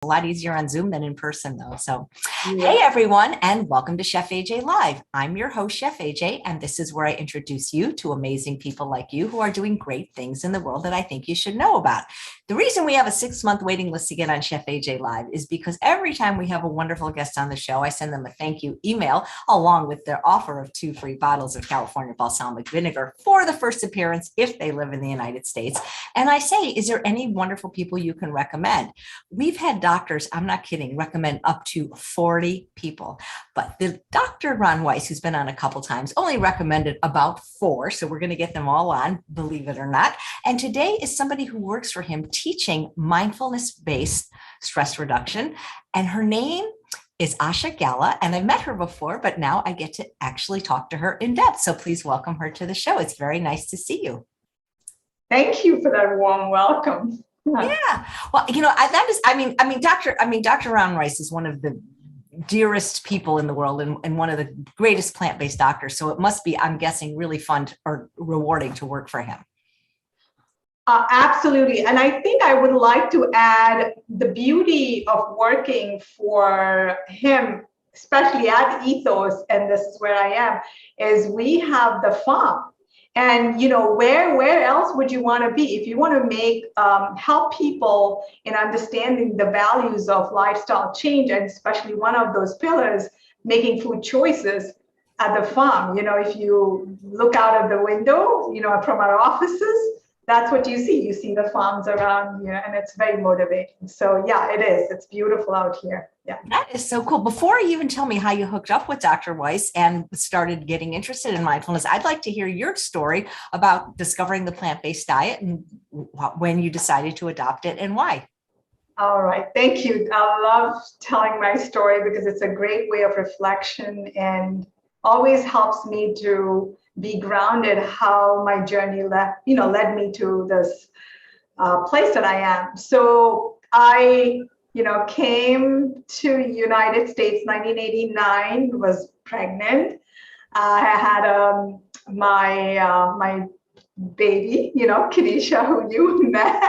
a lot easier on Zoom than in person though. So, Yeah. hey everyone, and welcome to Chef AJ Live. I'm your host, Chef AJ, and this is where I introduce you to amazing people like you who are doing great things in the world that I think you should know about. The reason we have a 6-month waiting list to get on Chef AJ Live is because every time we have a wonderful guest on the show, I send them a thank you email along with their offer of 2 free bottles of California balsamic vinegar for the first appearance if they live in the United States. And I say, is there any wonderful people you can recommend? We've had doctors, I'm not kidding, recommend up to 40 people. But the Dr. Ron Weiss, who's been on a couple times, only recommended about 4. So we're going to get them all on, believe it or not. And today is somebody who works for him teaching mindfulness-based stress reduction. And her name is Asha Gala. And I met her before, but now I get to actually talk to her in depth. So please welcome her to the show. It's very nice to see you. Thank you for that warm welcome. Yeah. Well, Dr. Ron Weiss is one of the dearest people in the world and one of the greatest plant-based doctors. So it must be, I'm guessing, really fun or rewarding to work for him. Absolutely. And I think I would like to add the beauty of working for him, especially at Ethos, and this is where I am, is we have the farm. And where else would you want to be if you want to make help people in understanding the values of lifestyle change, and especially one of those pillars, making food choices at the farm. If you look out of the window, from our offices, that's what you see. You see the farms around here, and it's very motivating. So yeah, it is. It's beautiful out here. Yeah. That is so cool. Before you even tell me how you hooked up with Dr. Weiss and started getting interested in mindfulness, I'd like to hear your story about discovering the plant-based diet and when you decided to adopt it and why. All right. Thank you. I love telling my story because it's a great way of reflection and always helps me to be grounded how my journey led me to this place that I am. So I came to United States 1989, was pregnant. I had my baby, Kadisha, who you met.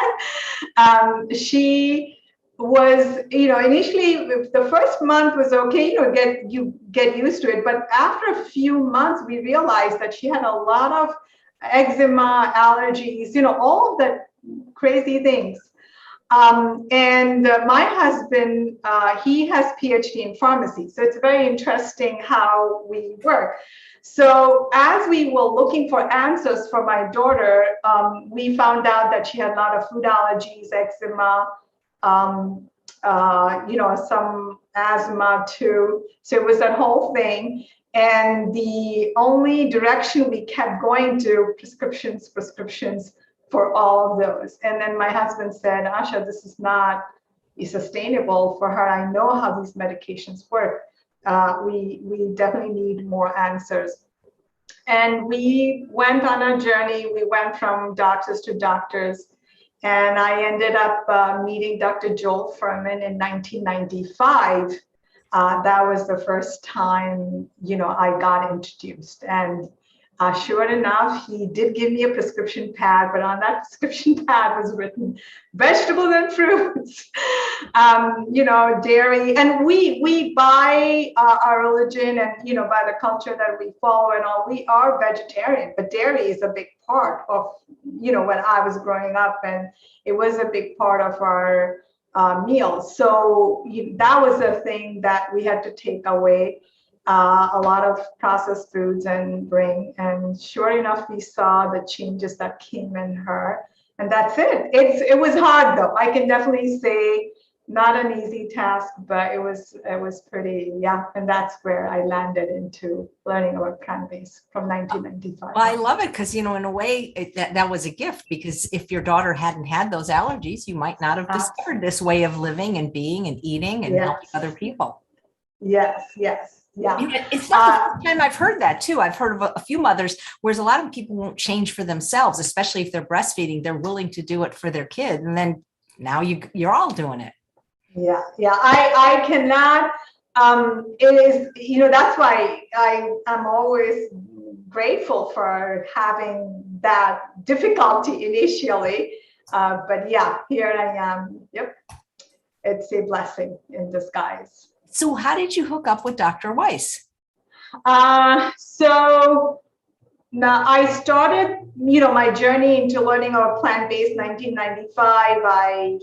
She was, initially the first month was okay, you get used to it. But after a few months, we realized that she had a lot of eczema, allergies, all of the crazy things. And my husband, he has PhD in pharmacy. So it's very interesting how we work. So as we were looking for answers for my daughter, we found out that she had a lot of food allergies, eczema, some asthma too. So it was that whole thing. And the only direction we kept going to prescriptions for all of those. And then my husband said, Asha, this is not sustainable for her. I know how these medications work. We definitely need more answers. And we went on a journey. We went from doctors to doctors. And I ended up meeting Dr. Joel Furman in 1995. That was the first time, I got introduced. And sure enough, he did give me a prescription pad, but on that prescription pad was written vegetables and fruits, dairy. And we by our religion and, by the culture that we follow and all, we are vegetarian, but dairy is a big part of, when I was growing up, and it was a big part of our meals. So that was a thing that we had to take away. A lot of processed foods and bring, and sure enough, we saw the changes that came in her, and that's it. It was hard though. I can definitely say not an easy task, but it was pretty, yeah. And that's where I landed into learning about plant-based from 1995. Well, I love it because, in a way that was a gift, because if your daughter hadn't had those allergies, you might not have discovered this way of living and being and eating and helping other people. Yes. Yeah. It's not the first time I've heard that too. I've heard of a few mothers, whereas a lot of people won't change for themselves, especially if they're breastfeeding. They're willing to do it for their kid. And then now you're all doing it. Yeah. I cannot, it is, that's why I'm always grateful for having that difficulty initially. But yeah, here I am. Yep. it's a blessing in disguise. So how did you hook up with Dr. Weiss? So now I started, my journey into learning about plant-based 1995. I,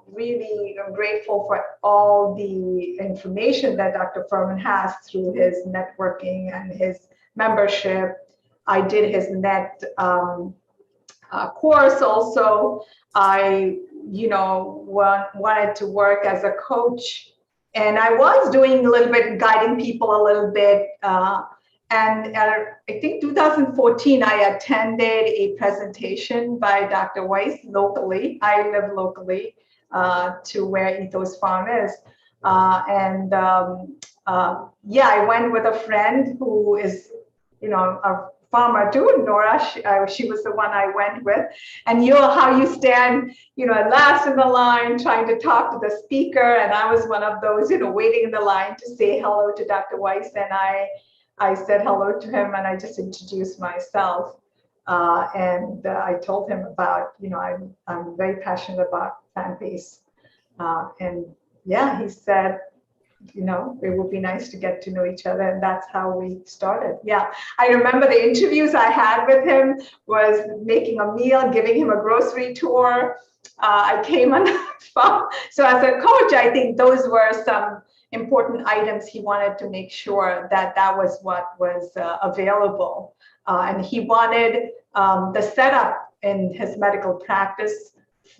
really am grateful for all the information that Dr. Furman has through his networking and his membership. I did his net course also. I, wanted to work as a coach, and I was doing a little bit, guiding people a little bit. And I think 2014, I attended a presentation by Dr. Weiss locally. I live locally to where Ethos Farm is. I went with a friend who is, a farmer too, Nora. She was the one I went with. And how you stand, last in the line trying to talk to the speaker. And I was one of those, waiting in the line to say hello to Dr. Weiss. And I said hello to him and I just introduced myself. I told him about, I'm very passionate about plant-based. He said, it would be nice to get to know each other. And that's how we started. Yeah. I remember the interviews I had with him was making a meal, giving him a grocery tour. I came on the phone. So as a coach, I think those were some important items he wanted to make sure that was what was available. And he wanted the setup in his medical practice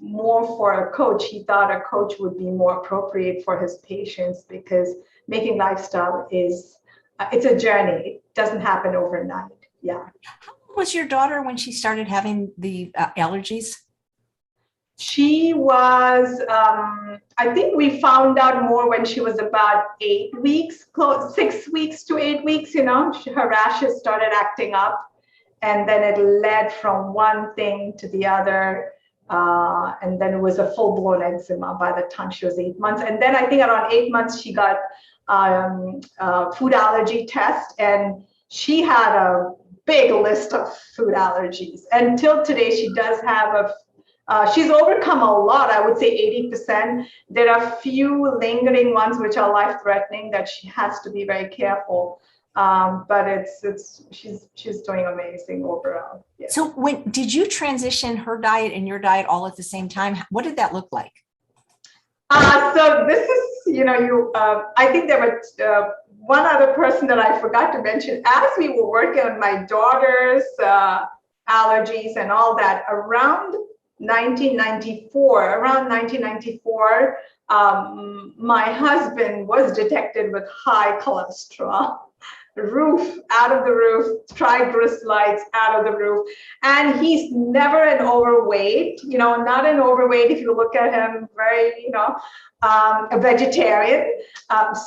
more for a coach. He thought a coach would be more appropriate for his patients because making lifestyle it's a journey. It doesn't happen overnight. Yeah. How old was your daughter when she started having the allergies? She was, I think we found out more when she was about 8 weeks, 6 weeks to 8 weeks, her rashes started acting up, and then it led from one thing to the other. And then it was a full-blown eczema by the time she was 8 months. And then I think around 8 months, she got food allergy test, and she had a big list of food allergies. Until today, she does have she's overcome a lot, I would say 80%. There are a few lingering ones which are life-threatening that she has to be very careful. But she's doing amazing overall. Yes. So did you transition her diet and your diet all at the same time? What did that look like? So this is, I think there were one other person that I forgot to mention. As we were working on my daughter's allergies and all that, around 1994, my husband was detected with high cholesterol, out of the roof, triglycerides out of the roof. And he's never an overweight, not an overweight if you look at him, very, a vegetarian.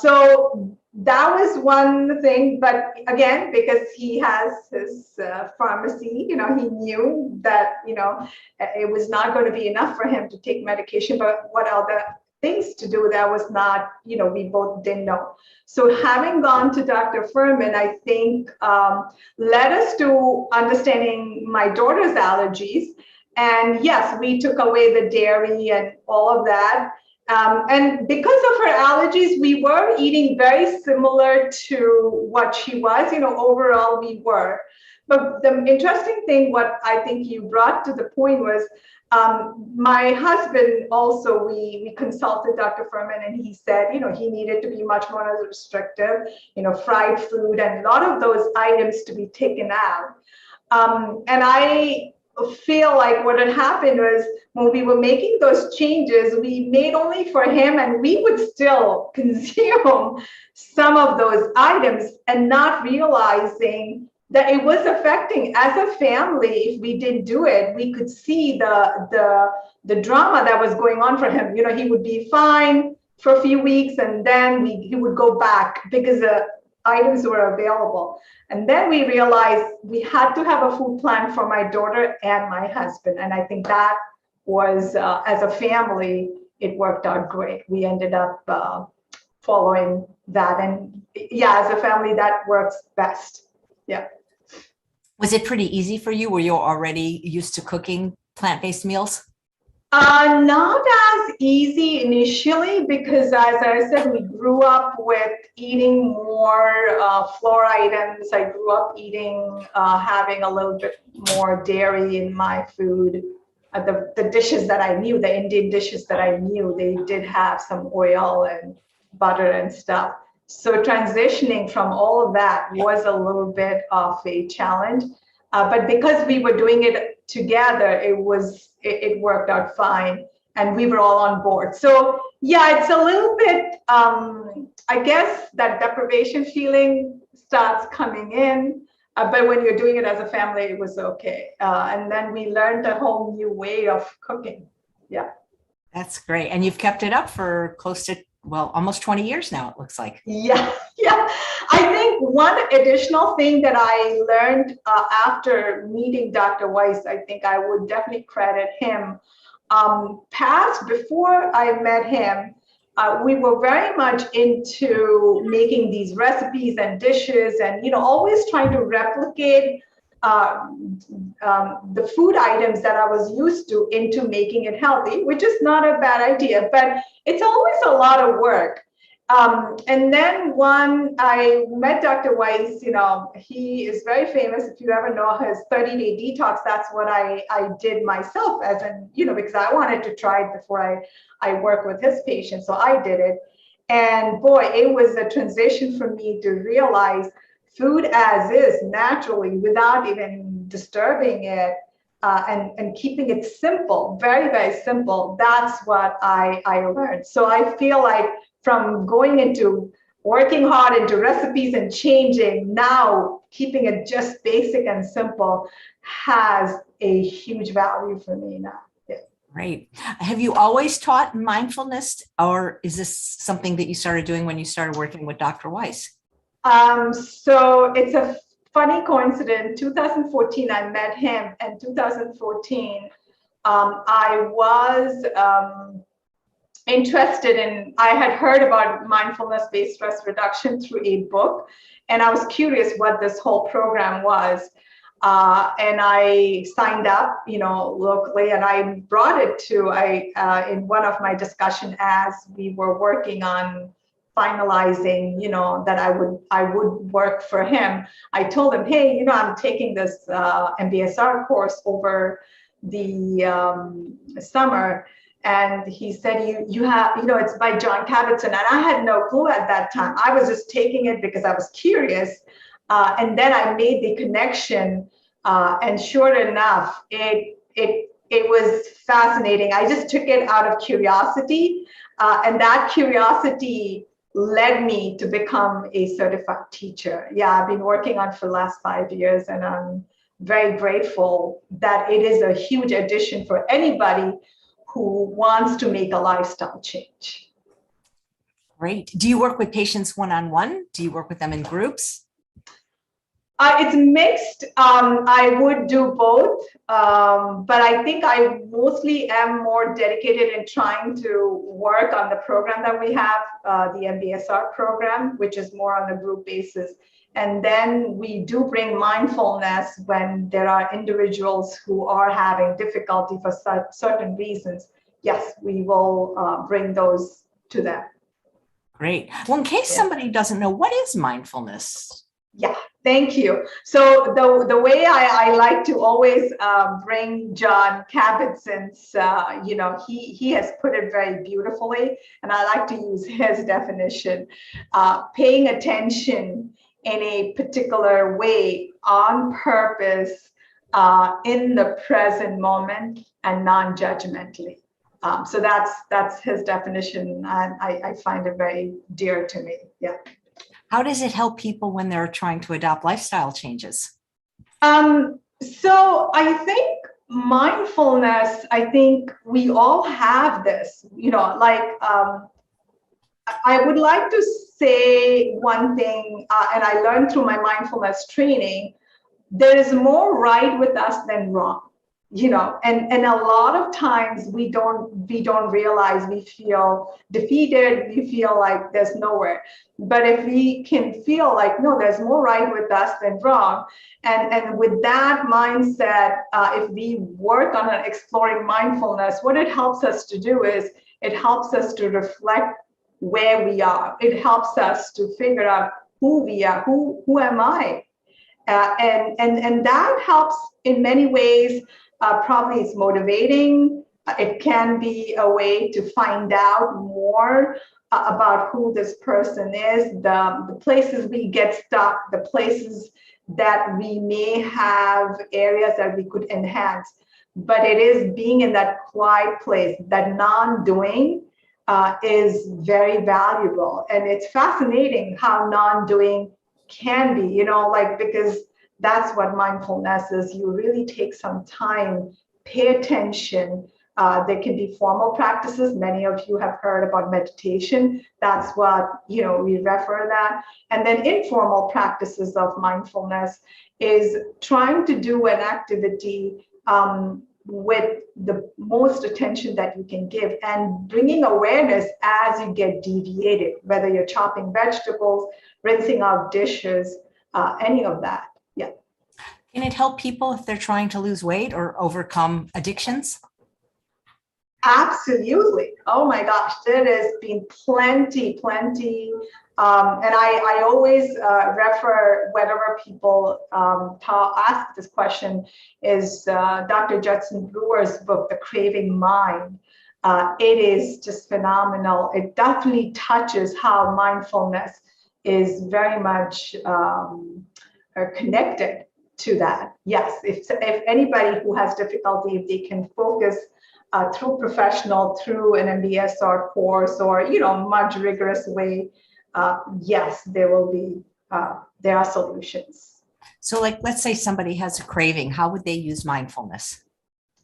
So that was one thing. But again, because he has his pharmacy, he knew that, it was not going to be enough for him to take medication. But what other things to do that was not, we both didn't know. So having gone to Dr. Furman, I think led us to understanding my daughter's allergies. And yes, we took away the dairy and all of that. And because of her allergies, we were eating very similar to what she was, overall we were. But the interesting thing, what I think you brought to the point was, my husband also, we consulted Dr. Furman, and he said, he needed to be much more restrictive, fried food and a lot of those items to be taken out. And I feel like what had happened was when we were making those changes, we made only for him, and we would still consume some of those items and not realizing that it was affecting as a family. If we didn't do it, we could see the drama that was going on for him. He would be fine for a few weeks, and then he would go back because the items were available. And then we realized we had to have a food plan for my daughter and my husband. And I think that was, as a family, it worked out great. We ended up following that. And yeah, as a family, that works best. Yeah. Was it pretty easy for you? Were you already used to cooking plant-based meals? Not as easy initially because, as I said, we grew up with eating more flour items. I grew up eating, having a little bit more dairy in my food. The dishes that I knew, the Indian dishes that I knew, they did have some oil and butter and stuff. So transitioning from all of that was a little bit of a challenge. But because we were doing it together, it worked out fine, and we were all on board. So yeah, it's a little bit. I guess that deprivation feeling starts coming in, but when you're doing it as a family, it was okay. And then we learned a whole new way of cooking. Yeah. That's great. And you've kept it up for close to, well, almost 20 years now, it looks like. Yeah, yeah. I think one additional thing that I learned after meeting Dr. Weiss, I think I would definitely credit him. Before I met him, we were very much into making these recipes and dishes, and always trying to replicate the food items that I was used to into making it healthy, which is not a bad idea, but it's always a lot of work. And then when I met Dr. Weiss, he is very famous. If you ever know his 30-day detox, that's what I did myself because I wanted to try it before I work with his patients. So I did it. And boy, it was a transition for me to realize food as is naturally without even disturbing it and keeping it simple, very, very simple. That's what I learned. So I feel like from going into working hard into recipes and changing, now keeping it just basic and simple has a huge value for me now. Yeah. Great. Have you always taught mindfulness, or is this something that you started doing when you started working with Dr. Weiss? So it's a funny coincidence. 2014, I met him, and 2014, I was interested in, I had heard about mindfulness-based stress reduction through a book, and I was curious what this whole program was. And I signed up, locally, and I brought it to, in one of my discussion as we were working on finalizing, that I would work for him. I told him, hey, I'm taking this MBSR course over the summer. And he said, you have, it's by John Kabat-Zinn. And I had no clue at that time. I was just taking it because I was curious. And then I made the connection. And sure enough, it was fascinating. I just took it out of curiosity. And that curiosity led me to become a certified teacher. Yeah, I've been working on for the last 5 years, and I'm very grateful that it is a huge addition for anybody who wants to make a lifestyle change. Great. Do you work with patients one-on-one? Do you work with them in groups? It's mixed. I would do both, but I think I mostly am more dedicated in trying to work on the program that we have, the MBSR program, which is more on a group basis. And then we do bring mindfulness when there are individuals who are having difficulty for certain reasons. Yes, we will bring those to them. Great. Well, in case somebody doesn't know, what is mindfulness? Yeah, thank you. So the way I like to always bring John Kabat-Zinn's, he has put it very beautifully, and I like to use his definition, paying attention in a particular way on purpose in the present moment and non-judgmentally. So that's his definition, and I find it very dear to me. Yeah. How does it help people when they're trying to adopt lifestyle changes? So I think mindfulness, I think we all have this, I would like to say one thing, and I learned through my mindfulness training, there is more right with us than wrong. and a lot of times we don't realize, we feel defeated, we feel like there's nowhere. But if we can feel like, no, there's more right with us than wrong, and with that mindset, if we work on exploring mindfulness, what it helps us to do is it helps us to reflect where we are. It helps us to figure out who we are, who am I, and that helps in many ways. Probably it's motivating. It can be a way to find out more about who this person is, the places we get stuck, the places that we may have areas that we could enhance. But it is being in that quiet place, that non-doing is very valuable. And it's fascinating how non-doing can be, because that's what mindfulness is. You really take some time, pay attention. There can be formal practices. Many of you have heard about meditation. That's what, we refer that. And then informal practices of mindfulness is trying to do an activity with the most attention that you can give, and bringing awareness as you get deviated, whether you're chopping vegetables, rinsing out dishes, any of that. Yeah. Can it help people if they're trying to lose weight or overcome addictions? Absolutely. Oh my gosh, there has been plenty. And I always refer whenever people ask this question is Dr. Judson Brewer's book, The Craving Mind. It is just phenomenal. It definitely touches how mindfulness is very much connected to that. Yes, if anybody who has difficulty, if they can focus through professional, through an MBSR course, or much rigorous way, yes, there are solutions. So, let's say somebody has a craving, how would they use mindfulness?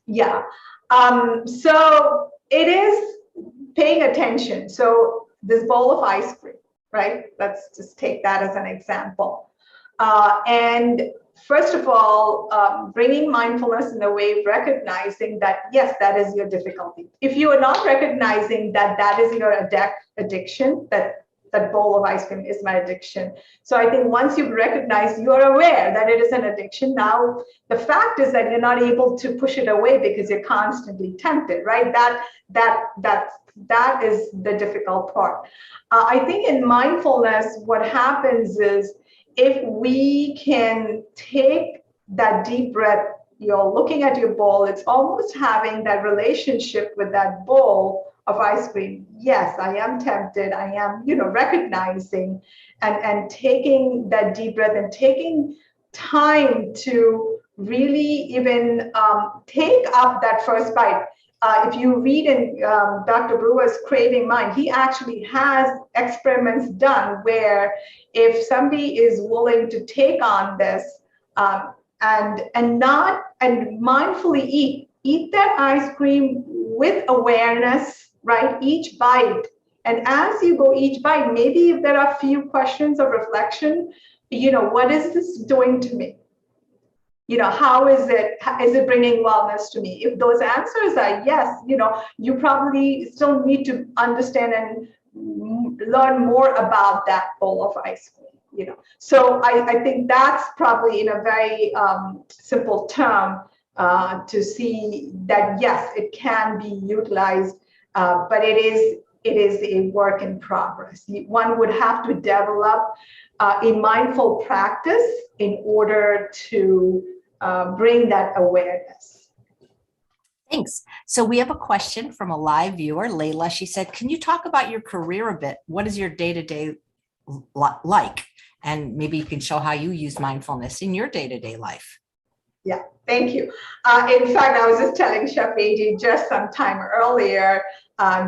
Yeah, so it is paying attention. So this bowl of ice cream, right? Let's just take that as an example. And first of all, bringing mindfulness in a way of recognizing that, yes, that is your difficulty. If you are not recognizing that that is your addiction, that bowl of ice cream is my addiction. So I think once you recognize, you're aware that it is an addiction. Now, the fact is that you're not able to push it away because you're constantly tempted, right? That is the difficult part. I think in mindfulness, what happens is, if we can take that deep breath, you're looking at your bowl, it's almost having that relationship with that bowl of ice cream. Yes, I am tempted. I am, recognizing and taking that deep breath and taking time to really even take up that first bite. If you read in Dr. Brewer's Craving Mind, he actually has experiments done where if somebody is willing to take on this and mindfully eat that ice cream with awareness, right? Each bite. And as you go each bite, maybe if there are a few questions of reflection, what is this doing to me? How is it bringing wellness to me? If those answers are yes, you probably still need to understand and learn more about that bowl of ice cream, So I think that's probably in a very simple term to see that, yes, it can be utilized, but it is a work in progress. One would have to develop a mindful practice in order to bring that awareness. Thanks. So we have a question from a live viewer, Layla. She said, can you talk about your career a bit? What is your day-to-day like? And maybe you can show how you use mindfulness in your day-to-day life. Yeah, thank you. In fact, I was just telling Chef AJ just some time earlier,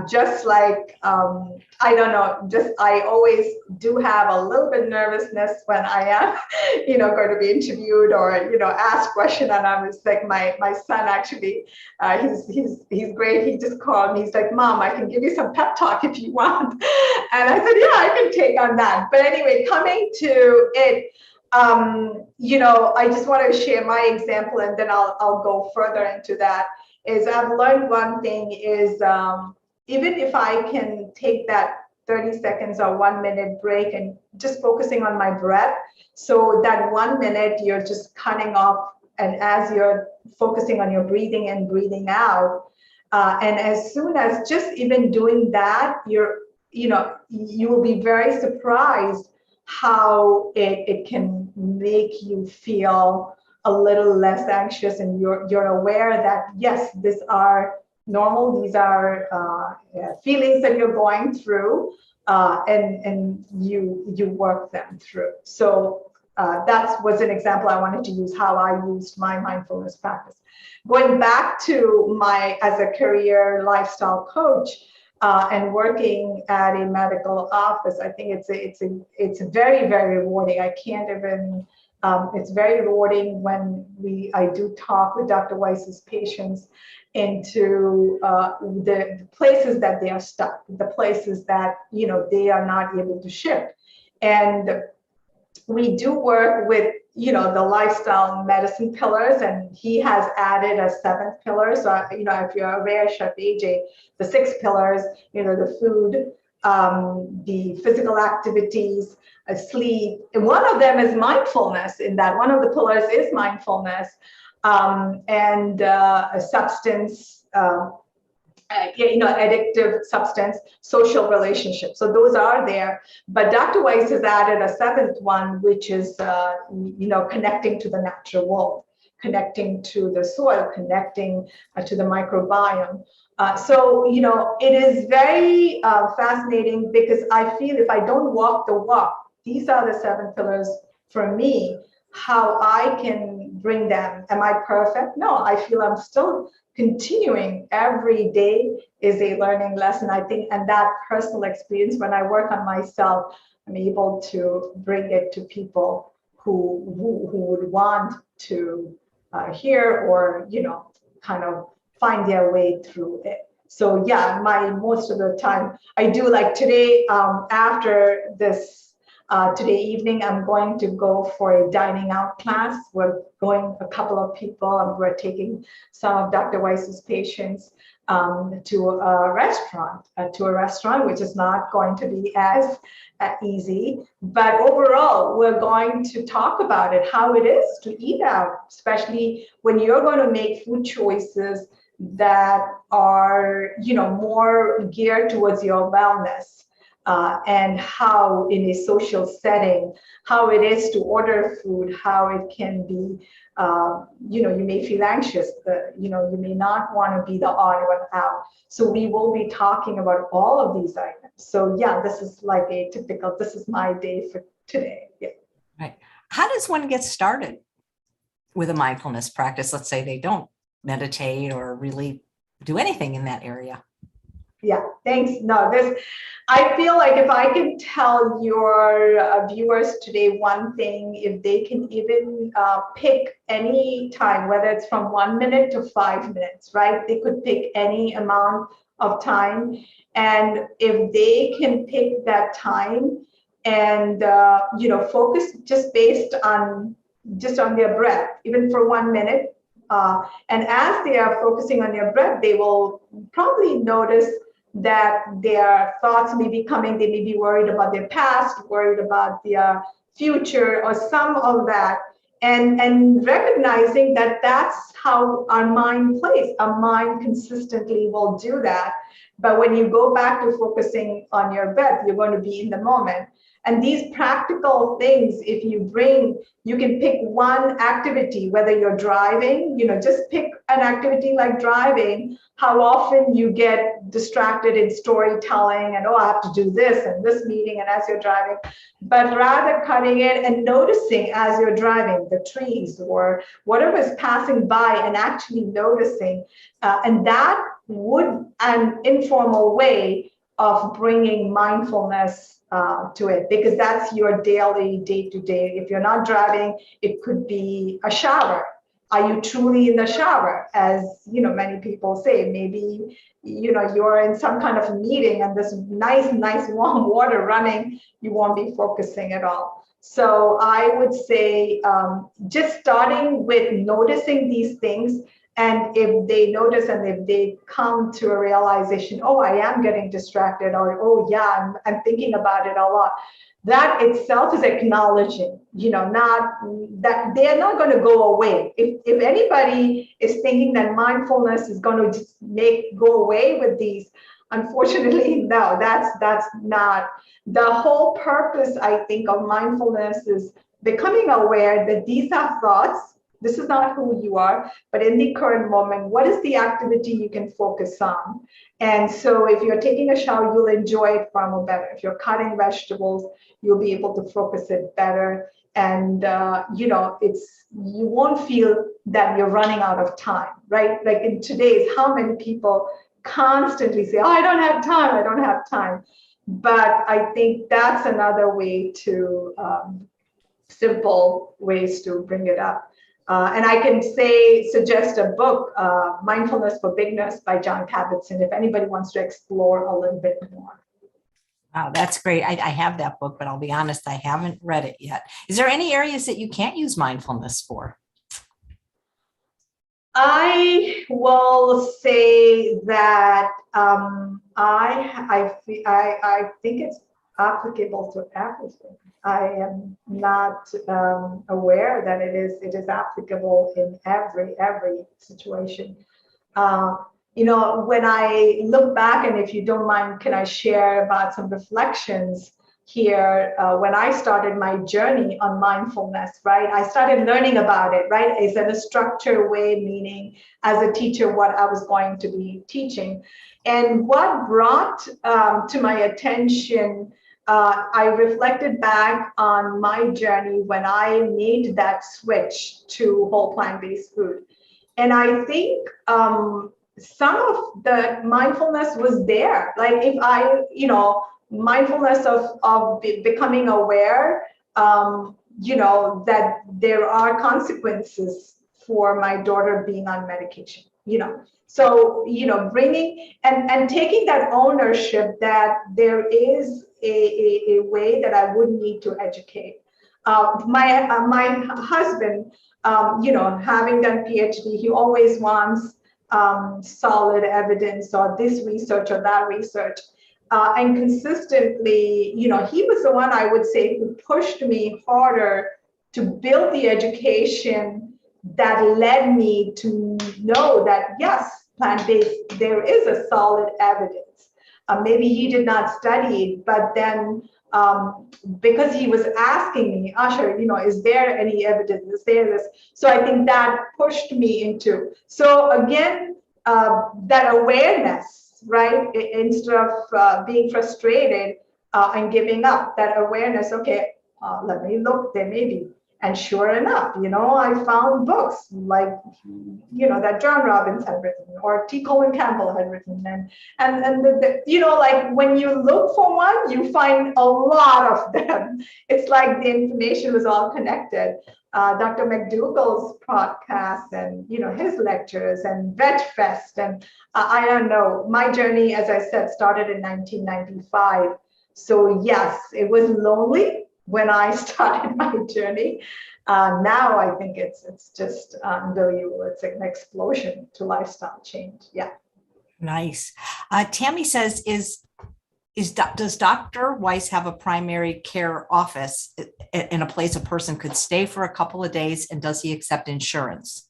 just like, I don't know, I always do have a little bit of nervousness when I am, going to be interviewed or, asked question. And I was like, my son actually, he's great. He just called me. He's like, Mom, I can give you some pep talk if you want. And I said, yeah, I can take on that. But anyway, coming to it, I just want to share my example, and then I'll go further into that. Is I've learned one thing is even if I can take that 30 seconds or 1 minute break and just focusing on my breath, so that 1 minute you're just cutting off, and as you're focusing on your breathing in, breathing out, and as soon as just even doing that, you will be very surprised how it can make you feel a little less anxious, and you're aware that yes, these are normal, these are feelings that you're going through, and you work them through. So that was an example I wanted to use, how I used my mindfulness practice. Going back to my as a career lifestyle coach, and working at a medical office, I think it's very, very rewarding. I can't even. It's very rewarding when I do talk with Dr. Weiss's patients into the places that they are stuck, the places that they are not able to shift, and we do work with the lifestyle medicine pillars, and he has added a seventh pillar. So if you're aware, Chef AJ, the six pillars, the food, the physical activities, sleep, and one of them is mindfulness. In that, one of the pillars is mindfulness, and a substance. Addictive substance, social relationships. So those are there. But Dr. Weiss has added a seventh one, which is, connecting to the natural world, connecting to the soil, connecting to the microbiome. So it is very fascinating, because I feel if I don't walk the walk, these are the seven pillars for me, how I can bring them. Am I perfect? No, I feel I'm still continuing. Every day is a learning lesson, I think, and that personal experience, when I work on myself, I'm able to bring it to people who would want to hear, or kind of find their way through it. So yeah, most of the time I do, like today, after this today evening, I'm going to go for a dining out class. We're going, a couple of people, and we're taking some of Dr. Weiss's patients to a restaurant, which is not going to be as easy. But overall, we're going to talk about it, how it is to eat out, especially when you're going to make food choices that are, more geared towards your wellness. And how in a social setting, how it is to order food, how it can be, you may feel anxious, you may not want to be the odd one out. So we will be talking about all of these items. So yeah, this is like this is my day for today. Yeah. Right. How does one get started with a mindfulness practice? Let's say they don't meditate or really do anything in that area. Yeah, thanks. No, I feel like if I can tell your viewers today one thing, if they can even pick any time, whether it's from 1 minute to 5 minutes, right? They could pick any amount of time. And if they can pick that time and, focus just based on their breath, even for 1 minute. And as they are focusing on their breath, they will probably notice that their thoughts may be coming. They may be worried about their past, worried about their future, or some of that. And recognizing that that's how our mind plays. Our mind consistently will do that. But when you go back to focusing on your breath, you're going to be in the moment. And these practical things, if you can pick one activity, whether you're driving, just pick an activity like driving. How often you get distracted in storytelling and, I have to do this and this meeting, and as you're driving, but rather cutting it and noticing as you're driving the trees or whatever is passing by, and actually noticing. And that would an informal way of bringing mindfulness to it, because that's your daily, day-to-day. If you're not driving, it could be a shower. Are you truly in the shower? As many people say, maybe you're in some kind of meeting and this nice warm water running, you won't be focusing at all. So I would say just starting with noticing these things. And if they notice and if they come to a realization, oh, I am getting distracted, or, oh, yeah, I'm thinking about it a lot. That itself is acknowledging, not that they're not going to go away. If anybody is thinking that mindfulness is going to just go away with these, unfortunately, no, that's not. The whole purpose, I think, of mindfulness is becoming aware that these are thoughts. This is not who you are, but in the current moment, what is the activity you can focus on? And so if you're taking a shower, you'll enjoy it far more better. If you're cutting vegetables, you'll be able to focus it better. And, you won't feel that you're running out of time, right? Like in today's, how many people constantly say, oh, I don't have time, I don't have time. But I think that's another way to, simple ways to bring it up. And I can suggest a book, Mindfulness for Beginners by John Kabat-Zinn, if anybody wants to explore a little bit more. Wow, that's great. I have that book, but I'll be honest, I haven't read it yet. Is there any areas that you can't use mindfulness for? I will say that I think it's applicable to everything. I am not aware that it is applicable in every situation. When I look back, and if you don't mind, can I share about some reflections here when I started my journey on mindfulness, right? I started learning about it, right? Is in a structured way, meaning as a teacher, what I was going to be teaching. And what brought to my attention, I reflected back on my journey when I made that switch to whole plant-based food. And I think some of the mindfulness was there. Like if I, mindfulness of becoming aware, that there are consequences for my daughter being on medication, So, bringing and taking that ownership that there is a way that I would need to educate. My husband, having done PhD, he always wants solid evidence or this research or that research. And consistently, he was the one, I would say, who pushed me harder to build the education that led me to know that, yes, plant-based, there is a solid evidence. Maybe he did not study it, but then because he was asking me, Asha, is there any evidence? Is there this? So I think that pushed me into. So again, that awareness, right? Instead of being frustrated and giving up, that awareness, okay, let me look, there may be. And sure enough, I found books like, that John Robbins had written or T. Colin Campbell had written. And like when you look for one, you find a lot of them. It's like the information was all connected. Dr. McDougall's podcast and, his lectures and Veg Fest. And I don't know, my journey, as I said, started in 1995. So yes, it was lonely when I started my journey. Now I think it's just unbelievable. It's an explosion to lifestyle change. Yeah. Nice. Tammy says, does Dr. Weiss have a primary care office in a place a person could stay for a couple of days, and does he accept insurance?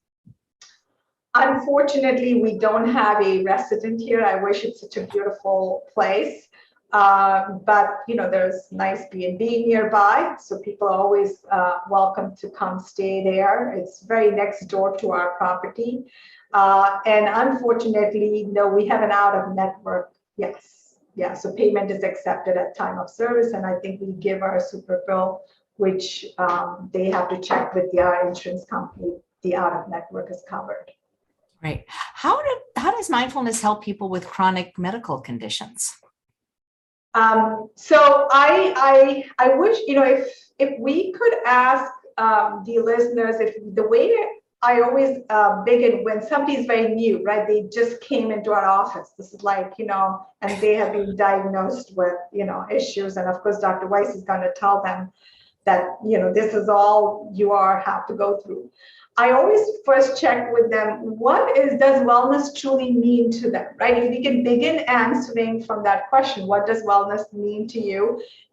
Unfortunately, we don't have a resident here. I wish it's such a beautiful place. But there's nice B&B nearby, so people are always welcome to come stay there. It's very next door to our property, and unfortunately, no, we have an out-of-network. Yes, yeah. So payment is accepted at time of service, and I think we give our super bill, which they have to check with our insurance company. The out-of-network is covered. Right. How does mindfulness help people with chronic medical conditions? So I wish, if we could ask the listeners, if the way I always begin when somebody's very new, right? They just came into our office. This is like, and they have been diagnosed with, issues. And of course, Dr. Weiss is going to tell them that, this is all you have to go through. I always first check with them, does wellness truly mean to them, right? If we can begin answering from that question, what does wellness mean to you?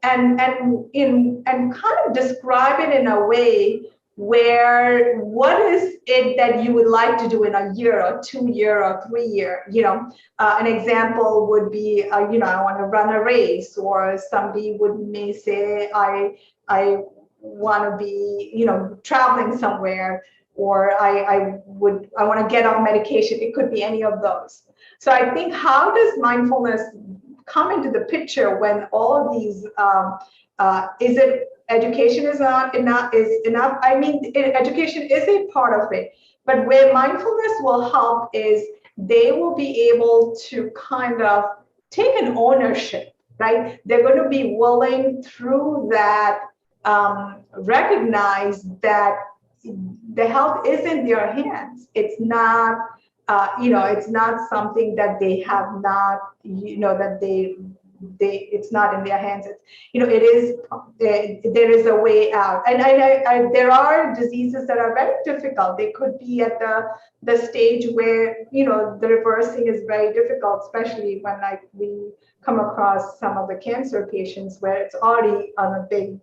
And kind of describe it in a way where what is it that you would like to do in a year or 2 year or 3 year? An example would be, I want to run a race, or somebody may say, I want to be, traveling somewhere, or I want to get on medication. It could be any of those. So I think, how does mindfulness come into the picture when all of these, is it education is not enough, is enough? I mean, education is a part of it, but where mindfulness will help is they will be able to kind of take an ownership, right? They're going to be willing through that, recognize that the health is in their hands. It's not, it's not something that they have not, that it's not in their hands. It's, it is, there is a way out. And there are diseases that are very difficult. They could be at the stage where, the reversing is very difficult, especially when we come across some of the cancer patients where it's already on a big,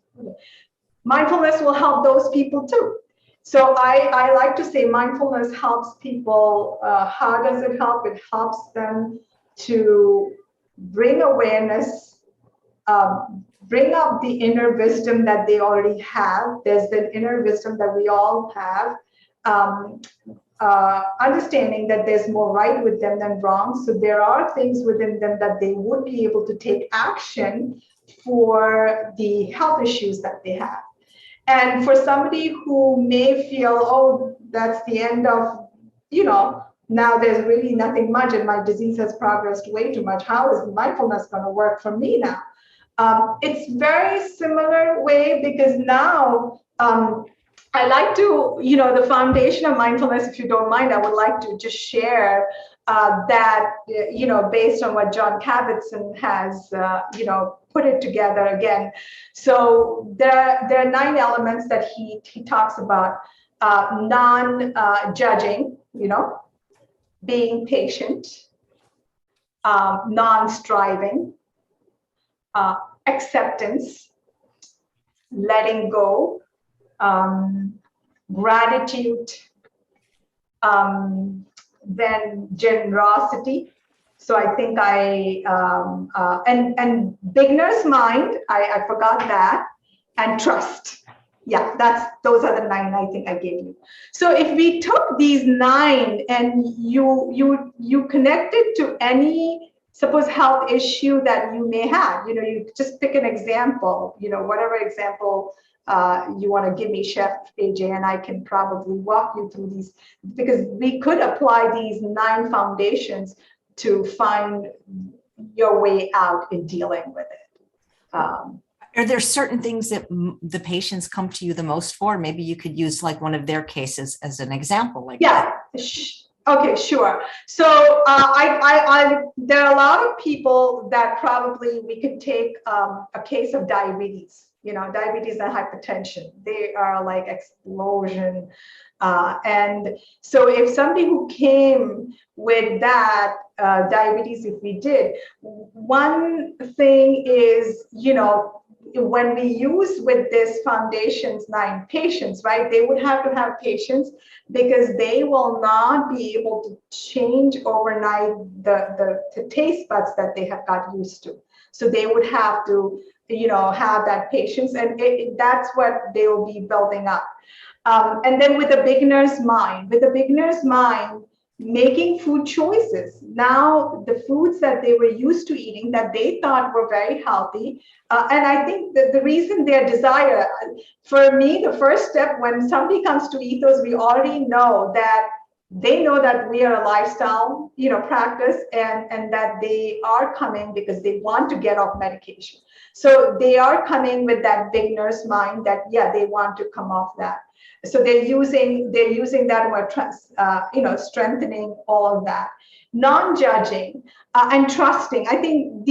mindfulness will help those people too. So I like to say mindfulness helps people. How does it help? It helps them to bring awareness, bring up the inner wisdom that they already have. There's the inner wisdom that we all have, understanding that there's more right with them than wrong. So there are things within them that they would be able to take action for the health issues that they have. And for somebody who may feel, oh, that's the end of, now there's really nothing much and my disease has progressed way too much. How is mindfulness going to work for me now? It's very similar way, because now I like to, the foundation of mindfulness, if you don't mind, I would like to just share that, based on what John Kabat-Zinn has, put it together again. So there are 9 elements that he talks about: non-judging, being patient, non-striving, acceptance, letting go, gratitude, then generosity. So I think and beginner's mind, I forgot that, and trust. Yeah, those are the 9 I think I gave you. So if we took these 9 and you connect it to any, suppose, health issue that you may have, you just pick an example, whatever example you want to give me, Chef AJ, and I can probably walk you through these, because we could apply these 9 foundations to find your way out in dealing with it. Are there certain things that the patients come to you the most for? Maybe you could use like one of their cases as an example. Okay, sure. So there are a lot of people that probably we could take a case of diabetes. Diabetes and hypertension, they are like explosion. And so if somebody who came with that diabetes, if we did, one thing is, when we use with this foundation's 9 patients, right, they would have to have patience, because they will not be able to change overnight the taste buds that they have got used to. So they would have to, have that patience, and that's what they will be building up. And then with the beginner's mind, making food choices. Now, the foods that they were used to eating that they thought were very healthy. And I think that the reason their desire, for me, the first step when somebody comes to Ethos, we already know that they know that we are a lifestyle, practice, and that they are coming because they want to get off medication. So they are coming with that beginner's mind that, yeah, they want to come off that. So they're using that word, strengthening all of that, non-judging and trusting. I think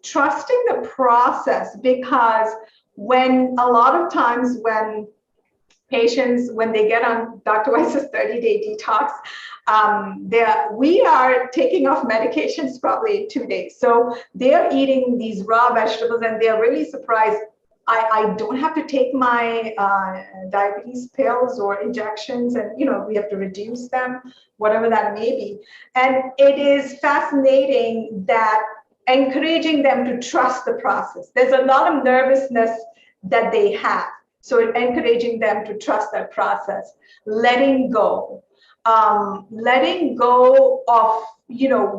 trusting the process, because when a lot of times when patients, when they get on Dr. Weiss's 30-day detox, we are taking off medications probably in 2 days. So they're eating these raw vegetables and they're really surprised. I don't have to take my diabetes pills or injections, and we have to reduce them, whatever that may be. And it is fascinating that encouraging them to trust the process. There's a lot of nervousness that they have. So encouraging them to trust that process, letting go of,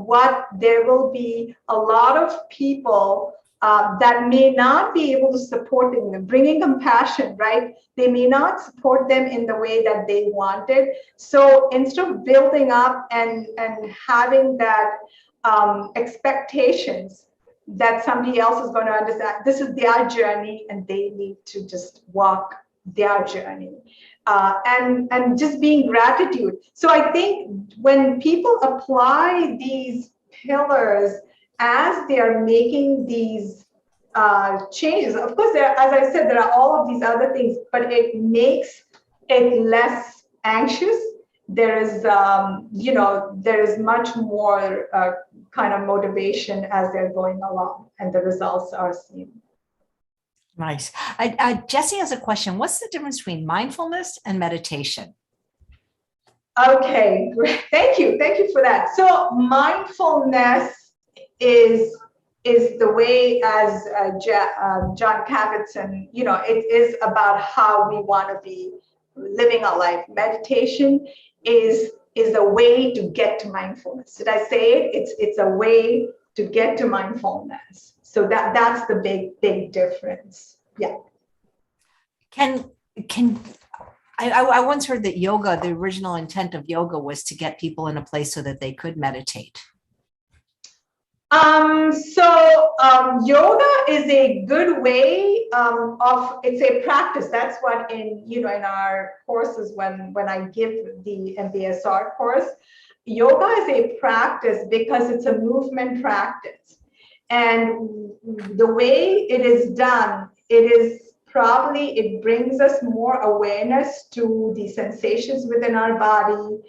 what there will be a lot of people that may not be able to support them, bringing compassion, right? They may not support them in the way that they wanted. So instead of building up and having that expectations that somebody else is going to understand, this is their journey and they need to just walk their journey. And just being gratitude. So I think when people apply these pillars as they are making these changes, of course, as I said, there are all of these other things, but it makes it less anxious. There is, there is much more kind of motivation as they're going along, and the results are seen. Nice. Jessie has a question. What's the difference between mindfulness and meditation? Okay, great. Thank you for that. So mindfulness is the way, as John Kabat-Zinn, it is about how we want to be living our life. Meditation is a way to get to mindfulness. Did I say it? It's a way to get to mindfulness. So that's the big difference. Yeah. I once heard that yoga, the original intent of yoga was to get people in a place so that they could meditate. Yoga is a good way it's a practice. That's what in our courses, when I give the MBSR course, yoga is a practice because it's a movement practice. And the way it is done, it brings us more awareness to the sensations within our body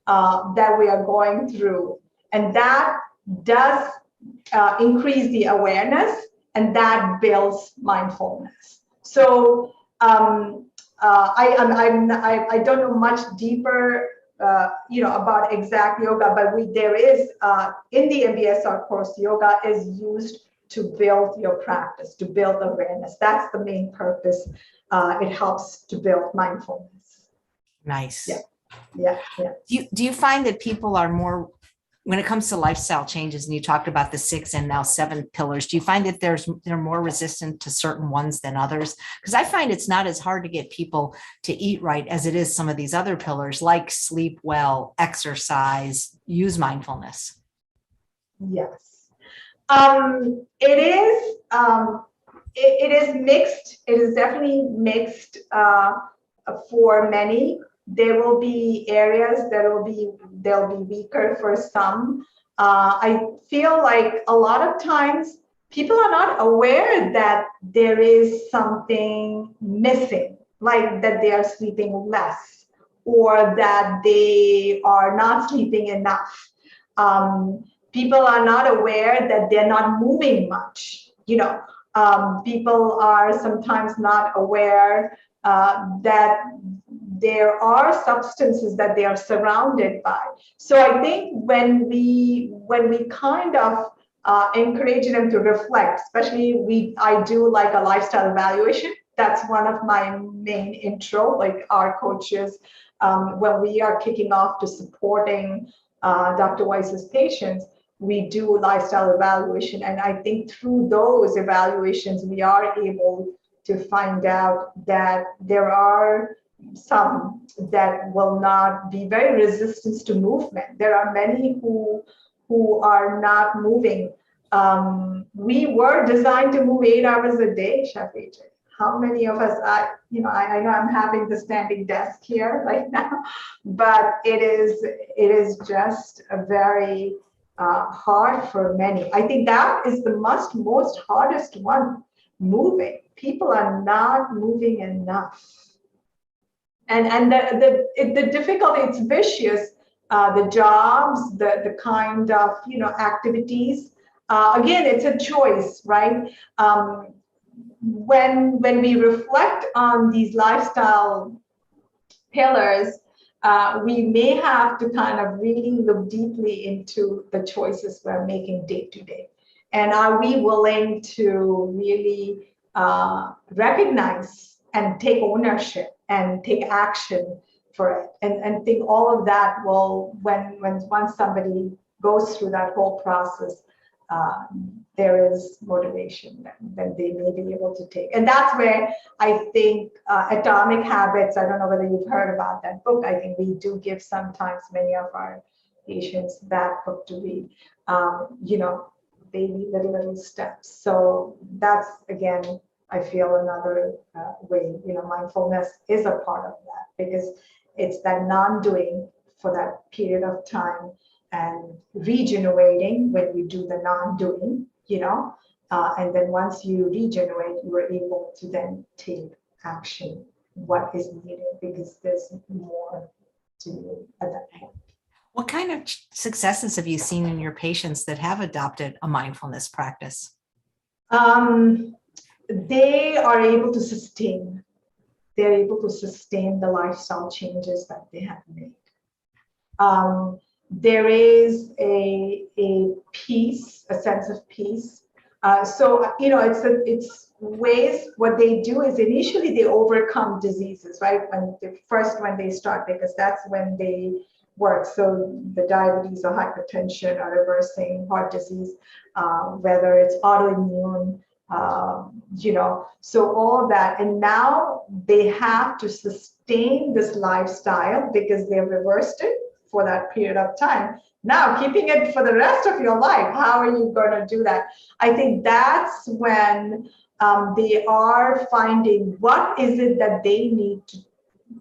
that we are going through. And that does increase the awareness, and that builds mindfulness. So I don't know much deeper about exact yoga, but there is in the MBSR course, yoga is used to build your practice, to build awareness. That's the main purpose. It helps to build mindfulness. Nice. Yeah. Do you find that people are more, when it comes to lifestyle changes, and you talked about the 6 and now 7 pillars, do you find that they're more resistant to certain ones than others? Because I find it's not as hard to get people to eat right as it is some of these other pillars, like sleep well, exercise, use mindfulness. Yes. It is mixed. It is definitely mixed for many. There will be areas they'll be weaker for some. I feel like a lot of times people are not aware that there is something missing, like that they are sleeping less or that they are not sleeping enough. People are not aware that they're not moving much. People are sometimes not aware that there are substances that they are surrounded by. So I think when we kind of encourage them to reflect, especially I do like a lifestyle evaluation. That's one of my main intro, like our coaches, when we are kicking off to supporting Dr. Weiss's patients, we do lifestyle evaluation. And I think through those evaluations, we are able to find out that there are some that will not be very resistant to movement. There are many who are not moving. We were designed to move 8 hours a day, Chef AJ. How many of us, I know I'm having the standing desk here right now, but it is just a very hard for many. I think that is the most hardest one, moving. people are not moving enough. And the difficulty, it's vicious. The jobs, the kind of, activities. Again, it's a choice, right? When we reflect on these lifestyle pillars, we may have to kind of really look deeply into the choices we're making day to day. And are we willing to really recognize and take ownership and take action for it? And think all of that will, once somebody goes through that whole process, there is motivation that they may be able to take. And that's where I think Atomic Habits, I don't know whether you've heard about that book. I think we do give sometimes many of our patients that book to read, baby little steps. So that's, again, I feel another way, mindfulness is a part of that, because it's that non-doing for that period of time and regenerating when you do the non-doing, and then once you regenerate, you are able to then take action, what is needed, because there's more to do at that point. What kind of successes have you seen in your patients that have adopted a mindfulness practice? They are able to sustain. They're able to sustain the lifestyle changes that they have made. There is a peace, a sense of peace. So it's ways. What they do is initially they overcome diseases, right? When they start, because that's when they work. So the diabetes or hypertension or reversing heart disease, whether it's autoimmune, so all of that. And now they have to sustain this lifestyle because they've reversed it for that period of time. Now, keeping it for the rest of your life, how are you going to do that? I think that's when they are finding what is it that they need to